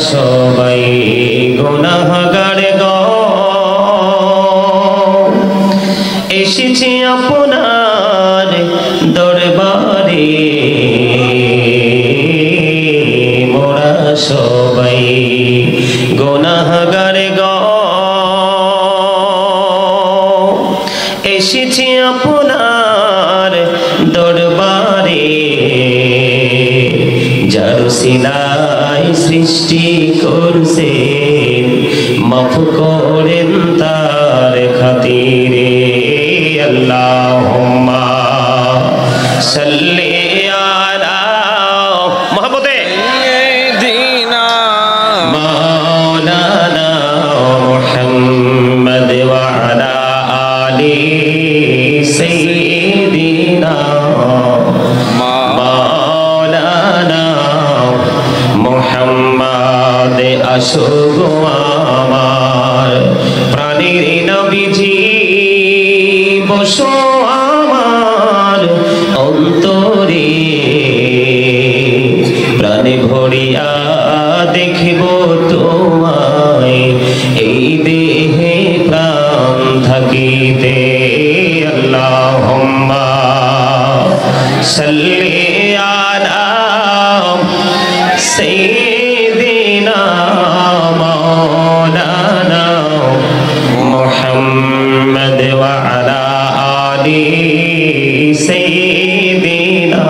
সবাই গুনাহগার গো এসেছি আপনার দরবারে মোরা সবাই গুনাহগার গো এসেছি আপনার দরবারে যার সিলাই সৃষ্টি করছেন মাফ করেন তার খাতিরে আল্লাহুম্মা সাল্লি আলা মুহাম্মদে সাইয়্যিদিনা মাওলানা মুহাম্মদ ওয়া আলা আলি সাইয়্যিদিনা মাওলানা মুহাম্মদ আসগো আমার প্রাণের নবীজি বসো আমার অন্তরে প্রাণে ভরিয়া দেখিব তোমায় এই দেহে প্রাণ থাকিতে আল্লাহুম্মা সাল্লি আলা সাইয়্যিদিনা মাওলানা মুহাম্মদ ওয়া আলা আলি সাইয়্যিদিনা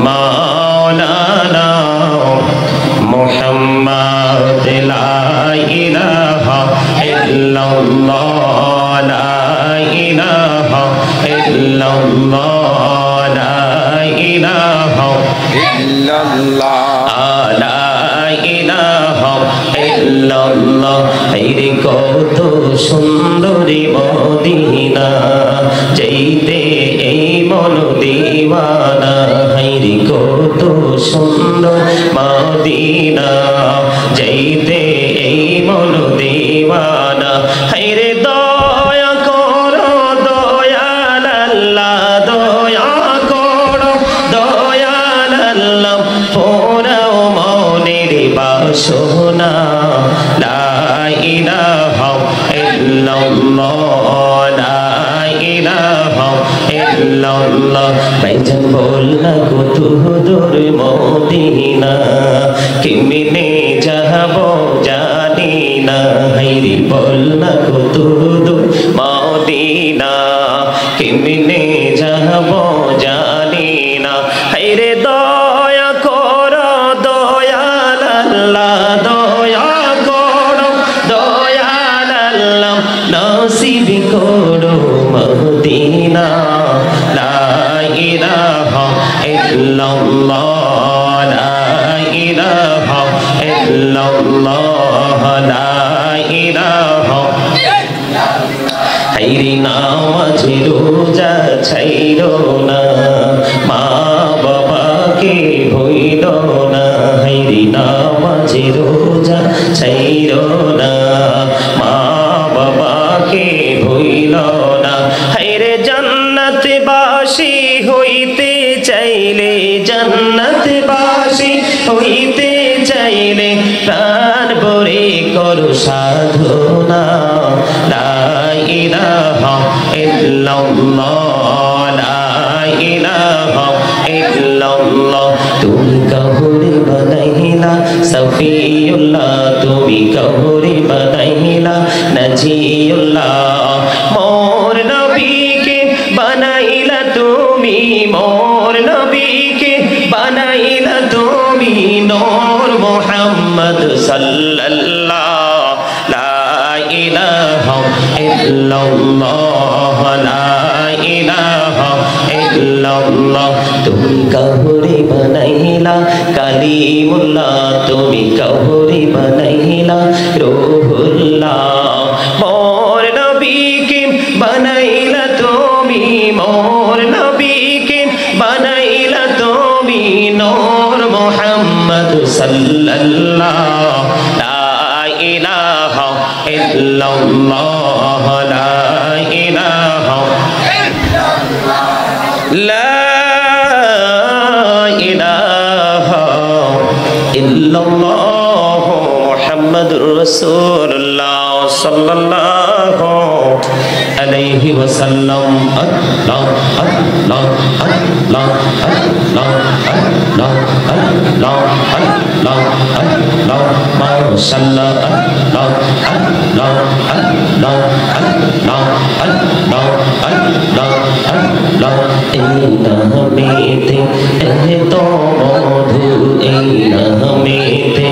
মাওলানা মুহাম্মদ লা ইলাহা ইল্লাল্লাহ লা ইলাহা ইল্লাল্লাহ লা ইলাহা ইল্লাল্লাহ লা ইলাহা ইল্লাল্লাহ হায়রে কত সুন্দরী মদিনা যাইতে এই মন দিওয়ানা হায়রে কত সুন্দর মদিনা যাইতে এই মন দিওয়ানা হায়রে দয়া করো দয়াল আল্লাহ দয়া করো দয়াল আল্লাহ পোরাও মনের বাসনা লা ইলাহা ইল্লাল্লাহ লা ইলাহা ইল্লাল্লাহ ভাইজান বলনা কত দূর মদিনা কেমনে যাব জানি না হায়রে বলনা কত দূর মদিনা কেমনে যাব জানি না হায়রে দয়া করো দয়াল আল্লাহ দয়া করো দয়াল আল্লাহ নসিব করো মদিনা লা ইলাহা ইল্লাল্লাহ লা ইলাহা ইল্লাল্লাহ লা ইলাহা হায়রে নামাজ রোজা ছাইরো না মা বাবাকে ভুইল না হায়রে নামাজ রোজা ছাইরো না মা বাবাকে ভুইল না হায়রে জান্নাতবাসী হইতে চাইলে জান্নাতবাসী হইতে চাইলে প্রাণ ভরে করো সাধনা লা ইলাহা ইল্লাল্লাহ লা ইলাহা ইল্লাল্লাহ তুমি কাহুরে বানাইলা সফিউল্লাহ তুমি কাহুরে বানাইলা নাজিউল্লাহ মোর নবীকে বানাইলা তুমি মোর নবীকে বানাইলা তুমি নূর মুহাম্মদ সাল্লাল্লাহ লা ইলাহা ইল্লাল্লাহ লা ইলাহা ইল্লাল্লাহ তুমি কাহুরে বানাইলা কালিমুল্লাহ তুমি কাহুরে বানাইলা রূহুল্লাহ মোর নবীকে বানাইলা তুমি মোর নবীকে বানাইলা তুমি নূর মুহাম্মদ সাল্লাল্লাহ লা ইলাহা ইল্লাল্লাহ লা ইলাহা ইল্লাল্লাহ লা ইলাহা ইল্লাল্লাহু মুহাম্মাদুর রাসূলুল্লাহ সাল্লাল্লাহু আলাইহি ওয়াসাল্লাম আল্লাহ আল্লাহ আল্লাহ আল্লাহ আল্লাহ আল্লাহ আল্লাহ আল্লাহ মাশাআল্লাহ আল্লাহ আল্লাহ আল্লাহ আল্লাহ আল্লাহ আল্লাহ আল্লাহ এই নামেতে এত মধু এই নামেতে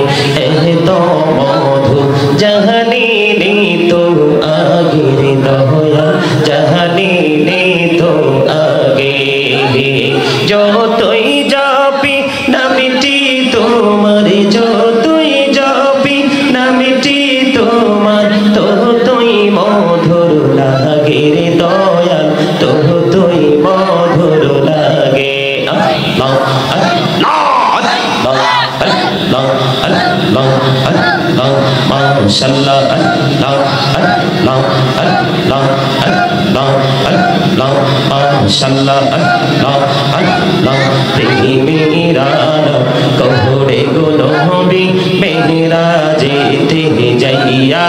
এত মধু জাহানি তো আগের দয়া জাহানি তো আগে যতই যাবি নামটি তোমার যতই যাবি নামটি তোমার ততই মধুর লাগে রে দয়াল ততই মধুর লাগে আল্লাহ আল্লাহ আল্লাহ আল্লাহ আল্লাহ আল্লাহ মাশাআল্লাহ আল্লাহ আল্লাহ আল্লাহ আল্লাহ আল্লাহ মাশাআল্লাহ আল্লাহ আল্লাহ প্রেমেরা কহরে গো নবী মেরাজেতে যাইয়া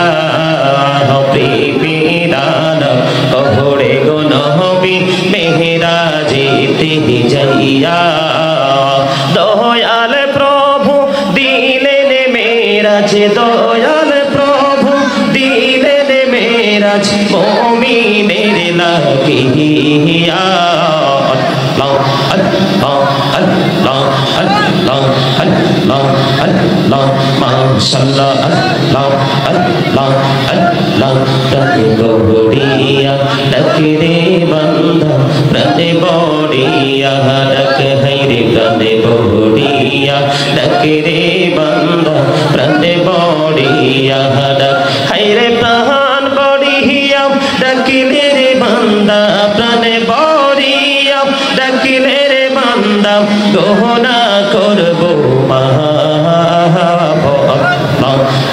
প্রেমেরা কহরে গো নবী মেরাজেতে যাইয়া দয়াল প্রভু দিলেন মেরাজ দয়াল প্রভু দিলেন মেরাজ মুমিনের লাগিয়া আল্লাহ আল্লাহ আল্লাহ আল্লাহ আল্লাহ আল্লাহ মাশাআল্লাহ আল্লাহ আল্লাহ আল্লাহ প্রাণে বড়িয়া ডাকে রে বান্দা প্রাণে বড়িয়া ডাকে হাইরে প্রাণে বড়িয়া ডাকে রে বান্দা প্রাণে বড়িয়া ডাক হাইরে প্রাণ বড়িয়া ডাকিলে রে বান্দা প্রাণে বড়িয়া ডাকিলে রে বান্দা গহনা করব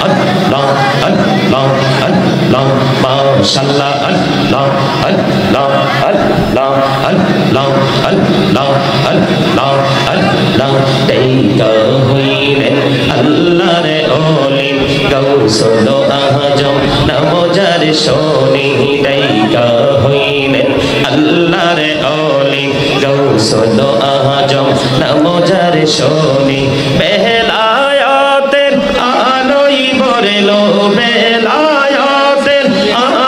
আল্লাহ আল্লাহ আল্লাহ মাশাআল্লাহ আল্লাহ আল্লাহ আল্লাহ আল্লাহ আল্লাহ আল্লাহ আল্লাহ দেইকা হইলেন আল্লাহর ওলি গৌসুল আজম নামজার শোনি দেইকা হইলেন আল্লাহর ওলি গৌসুল আজম নামজার শোনি বেলায়াতের আলোই বরেলো বেলায়াতের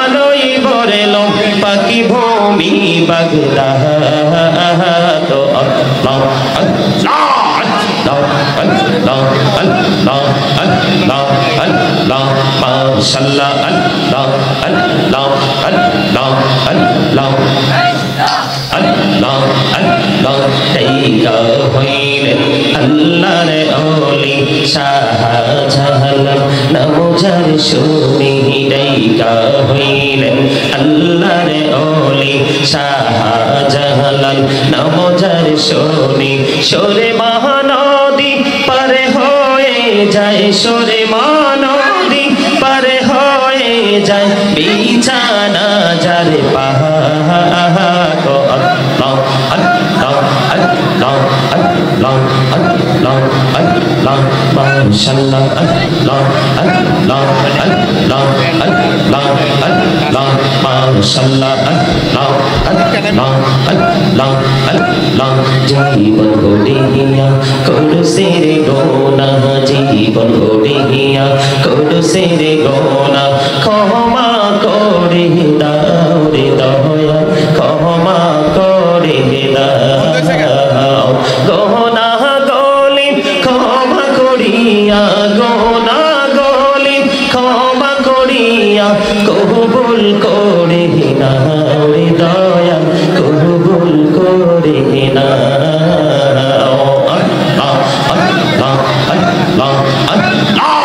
আলোই বরেলো পাখি ভূমি বাগদা তো আল্লাহ আল্লাহ আল্লাহ আল্লাহ আল্লাহ আল্লাহ আল্লাহ মাশাআল্লাহ আল্লাহ আল্লাহ আল্লাহ আল্লাহ আল্লাহ আল্লাহ দেইকা হইলেন আল্লাহর ওলি শাহজালাল নামজার শুনি দেইকা হইলেন আল্লাহর ওলি শাহজালাল নামজার শুনি সরে মহানদী পারে হয়ে যায় সরে মহানদী পারে হয়ে যায় বিছানা যার পাহাড় আল্লাহ আল্লাহ আল্লাহ আল্লাহ আল্লাহ আল্লাহ মাশাআল্লাহ আল্লাহ আল্লাহ আল্লাহ আল্লাহ আল্লাহ মাশাআল্লাহ আল্লাহ আল্লাহ আল্লাহ আল্লাহ জীবন গড়িয়া করুসের গোনা জীবন গড়িয়া করুসের গোনা ক্ষমা করে দাও রে দয়া ক্ষমা করে দাও গোনা গলি ক্ষমা করিয়া গোনা গলি ক্ষমা করিয়া কবুল করে নাও রে দয়া কবুল করে নাও আল্লাহ আল্লাহ আল্লাহ আল্লাহ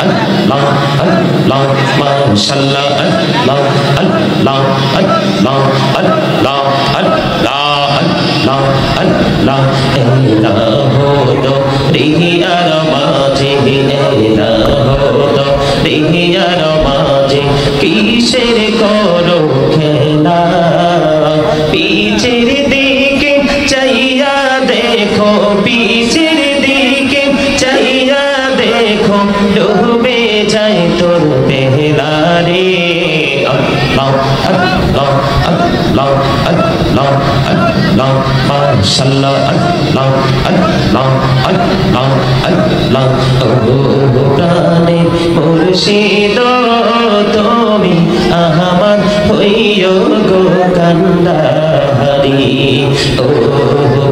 আল্লাহ আল্লাহ মাশাআল্লাহ আল্লাহ আল্লাহ আল্লাহ আল্লাহ আল্লাহ আল্লাহ আল্লাহ এলাহো দো রিয়ার মাঝে এলাহো দো রিয়ার মাঝে কিসের করো খেলা পিছের দিকে চাইয়া দেখো পিছের দিকে আল্লাহ আল্লাহ আল্লাহ মাশাআল্লাহ আল্লাহ আল্লাহ আল্লাহ আল্লাহ ও প্রাণে মুর্শিদ তুমি আমার হইও গো কান্ডারি ও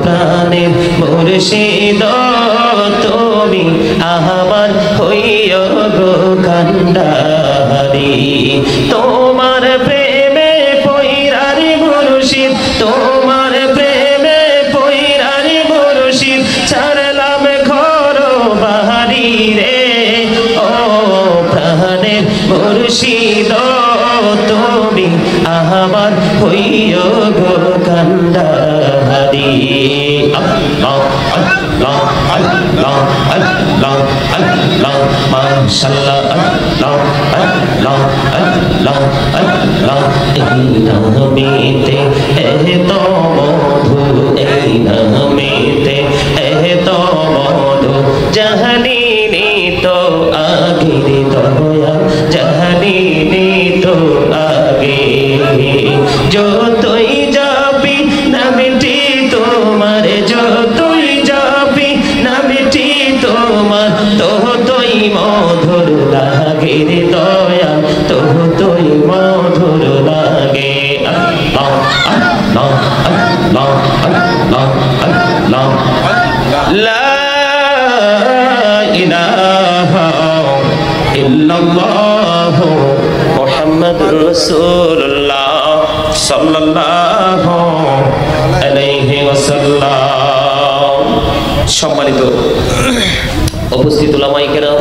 প্রাণে মুর্শিদ তুমি আমার হইও গো কান্ডারি তোমার প্রেমে পয়রারি মুর্শিদ তোমার প্রেমে পয়রারি মুর্শিদ ছাড়লাম ঘর বাহারি রে ও প্রাণের মুর্শিদ তুমি আমার হইও গো কান্ডারি আল্লাহ আল্লাহ আল্লাহ আল্লাহ আল্লাহ মাশাআল্লাহ আল্লাহ আল্লাহ আল্লাহ আল্লাহ এই নামেতে এত মধু এই নামেতে এত মধু জাহানিনি তো আগের দয়া জাহানিনি তো আগে যতই যাবি নামটি তোমার যতই যাবি নামটি তোমার ততই মধুর লাগে রে দয়া ততই মধুর লাগে আল্লাহ আল্লাহ আল্লাহ আল্লাহ আল্লাহ লা ইলাহা ইল্লাল্লাহ মুহাম্মাদুর রাসূলুল্লাহ সাল্লাল্লাহু আলাইহি ওয়াসাল্লাম। সম্মানিত উপস্থিত উলামায়ে কেরাম,